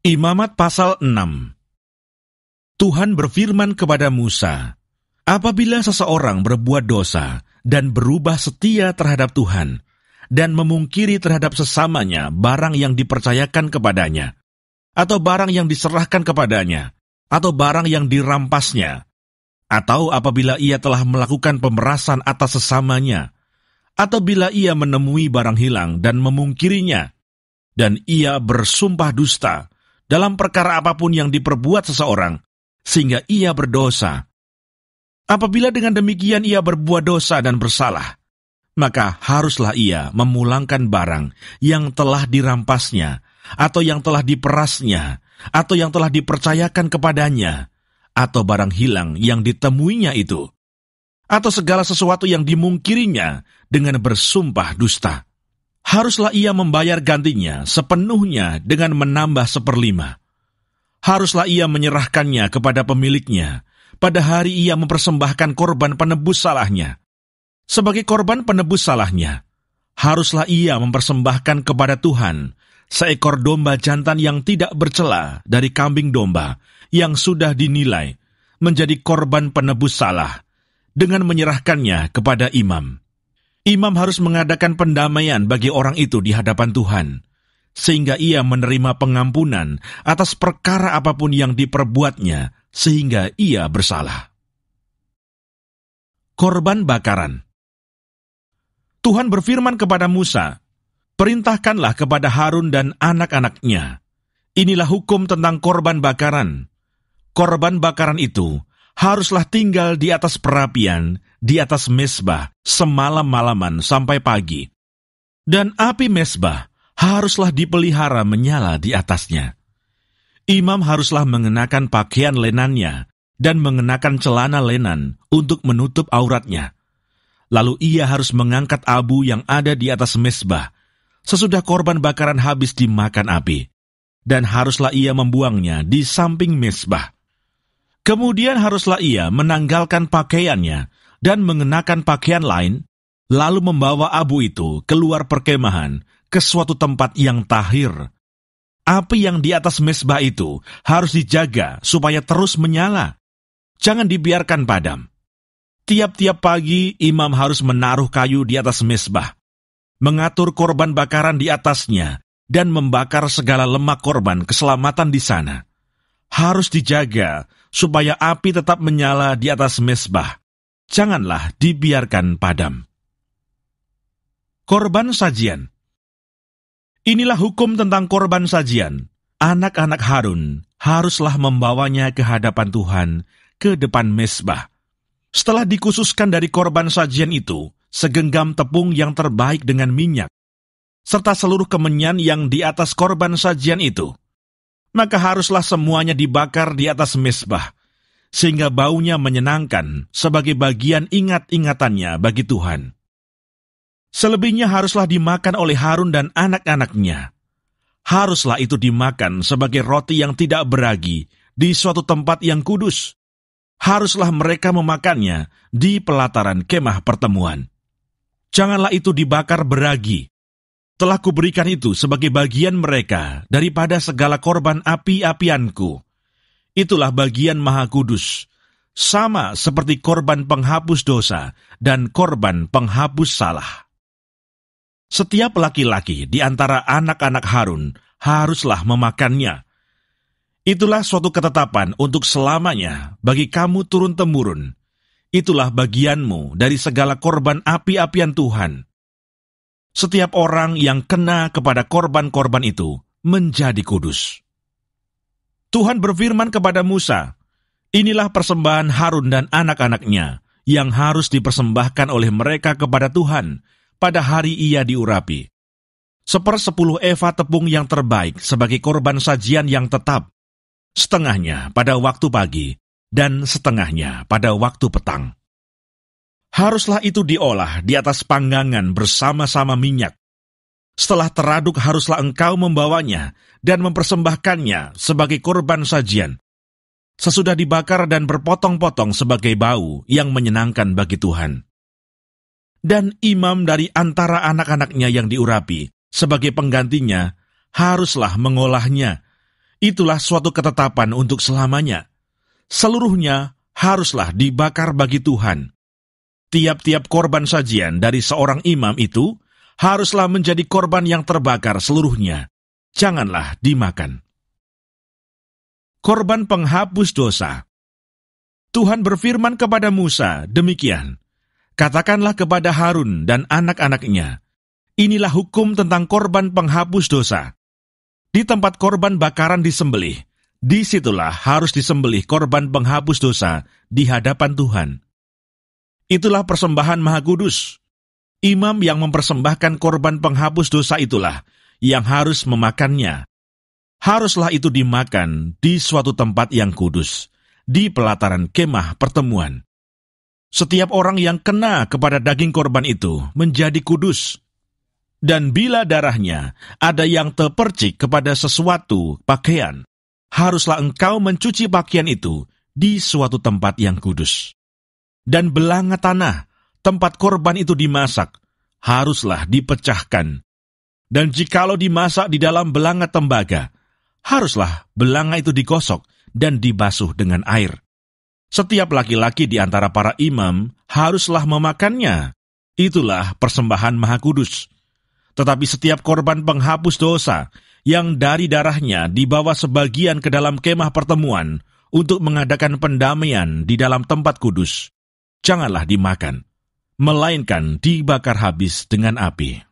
Imamat pasal 6. Tuhan berfirman kepada Musa, apabila seseorang berbuat dosa dan berubah setia terhadap Tuhan, dan memungkiri terhadap sesamanya barang yang dipercayakan kepadanya, atau barang yang diserahkan kepadanya, atau barang yang dirampasnya, atau apabila ia telah melakukan pemerasan atas sesamanya, atau bila ia menemui barang hilang dan memungkirinya, dan ia bersumpah dusta dalam perkara apapun yang diperbuat seseorang, sehingga ia berdosa. Apabila dengan demikian ia berbuat dosa dan bersalah, maka haruslah ia memulangkan barang yang telah dirampasnya, atau yang telah diperasnya, atau yang telah dipercayakan kepadanya, atau barang hilang yang ditemuinya itu, atau segala sesuatu yang dimungkirinya dengan bersumpah dusta. Haruslah ia membayar gantinya sepenuhnya dengan menambah 1/5. Haruslah ia menyerahkannya kepada pemiliknya pada hari ia mempersembahkan korban penebus salahnya. Sebagai korban penebus salahnya, haruslah ia mempersembahkan kepada Tuhan seekor domba jantan yang tidak bercela dari kambing domba yang sudah dinilai menjadi korban penebus salah, dengan menyerahkannya kepada imam. Imam harus mengadakan pendamaian bagi orang itu di hadapan Tuhan, sehingga ia menerima pengampunan atas perkara apapun yang diperbuatnya, sehingga ia bersalah. Korban bakaran. Tuhan berfirman kepada Musa, perintahkanlah kepada Harun dan anak-anaknya, inilah hukum tentang korban bakaran. Korban bakaran itu haruslah tinggal di atas perapian, di atas mezbah, semalam-malaman sampai pagi. Dan api mezbah haruslah dipelihara menyala di atasnya. Imam haruslah mengenakan pakaian lenannya dan mengenakan celana lenan untuk menutup auratnya. Lalu ia harus mengangkat abu yang ada di atas mezbah sesudah korban bakaran habis dimakan api, dan haruslah ia membuangnya di samping mezbah. Kemudian haruslah ia menanggalkan pakaiannya dan mengenakan pakaian lain, lalu membawa abu itu keluar perkemahan ke suatu tempat yang tahir. Api yang di atas mezbah itu harus dijaga supaya terus menyala. Jangan dibiarkan padam. Tiap-tiap pagi imam harus menaruh kayu di atas mezbah, mengatur korban bakaran di atasnya, dan membakar segala lemak korban keselamatan di sana. Harus dijaga supaya api tetap menyala di atas mezbah. Janganlah dibiarkan padam. Korban sajian. Inilah hukum tentang korban sajian. Anak-anak Harun haruslah membawanya ke hadapan Tuhan, ke depan mezbah. Setelah dikhususkan dari korban sajian itu, segenggam tepung yang terbaik dengan minyak, serta seluruh kemenyan yang di atas korban sajian itu, maka haruslah semuanya dibakar di atas mezbah, sehingga baunya menyenangkan sebagai bagian ingat-ingatannya bagi Tuhan. Selebihnya haruslah dimakan oleh Harun dan anak-anaknya. Haruslah itu dimakan sebagai roti yang tidak beragi di suatu tempat yang kudus. Haruslah mereka memakannya di pelataran kemah pertemuan. Janganlah itu dibakar beragi. Telah kuberikan itu sebagai bagian mereka daripada segala korban api-apianku. Itulah bagian maha kudus, sama seperti korban penghapus dosa dan korban penghapus salah. Setiap laki-laki di antara anak-anak Harun haruslah memakannya. Itulah suatu ketetapan untuk selamanya bagi kamu turun-temurun. Itulah bagianmu dari segala korban api-apian Tuhan. Setiap orang yang kena kepada korban-korban itu menjadi kudus. Tuhan berfirman kepada Musa, inilah persembahan Harun dan anak-anaknya yang harus dipersembahkan oleh mereka kepada Tuhan pada hari ia diurapi. 1/10 eva tepung yang terbaik sebagai korban sajian yang tetap, setengahnya pada waktu pagi dan setengahnya pada waktu petang. Haruslah itu diolah di atas panggangan bersama-sama minyak. Setelah teraduk haruslah engkau membawanya dan mempersembahkannya sebagai korban sajian, sesudah dibakar dan berpotong-potong sebagai bau yang menyenangkan bagi Tuhan. Dan imam dari antara anak-anaknya yang diurapi sebagai penggantinya haruslah mengolahnya. itulah suatu ketetapan untuk selamanya. Seluruhnya haruslah dibakar bagi Tuhan. Tiap-tiap korban sajian dari seorang imam itu haruslah menjadi korban yang terbakar seluruhnya. Janganlah dimakan. Korban penghapus dosa. Tuhan berfirman kepada Musa demikian, "Katakanlah kepada Harun dan anak-anaknya, inilah hukum tentang korban penghapus dosa. Di tempat korban bakaran disembelih, disitulah harus disembelih korban penghapus dosa di hadapan Tuhan. Itulah persembahan Maha Kudus. Imam yang mempersembahkan korban penghapus dosa itulah yang harus memakannya. Haruslah itu dimakan di suatu tempat yang kudus, di pelataran kemah pertemuan. Setiap orang yang kena kepada daging korban itu menjadi kudus. Dan bila darahnya ada yang terpercik kepada sesuatu pakaian, haruslah engkau mencuci pakaian itu di suatu tempat yang kudus. Dan belanga tanah, tempat korban itu dimasak, haruslah dipecahkan. Dan jikalau dimasak di dalam belanga tembaga, haruslah belanga itu digosok dan dibasuh dengan air. Setiap laki-laki di antara para imam haruslah memakannya. Itulah persembahan Maha Kudus. Tetapi setiap korban penghapus dosa yang dari darahnya dibawa sebagian ke dalam kemah pertemuan untuk mengadakan pendamaian di dalam tempat kudus, janganlah dimakan, melainkan dibakar habis dengan api."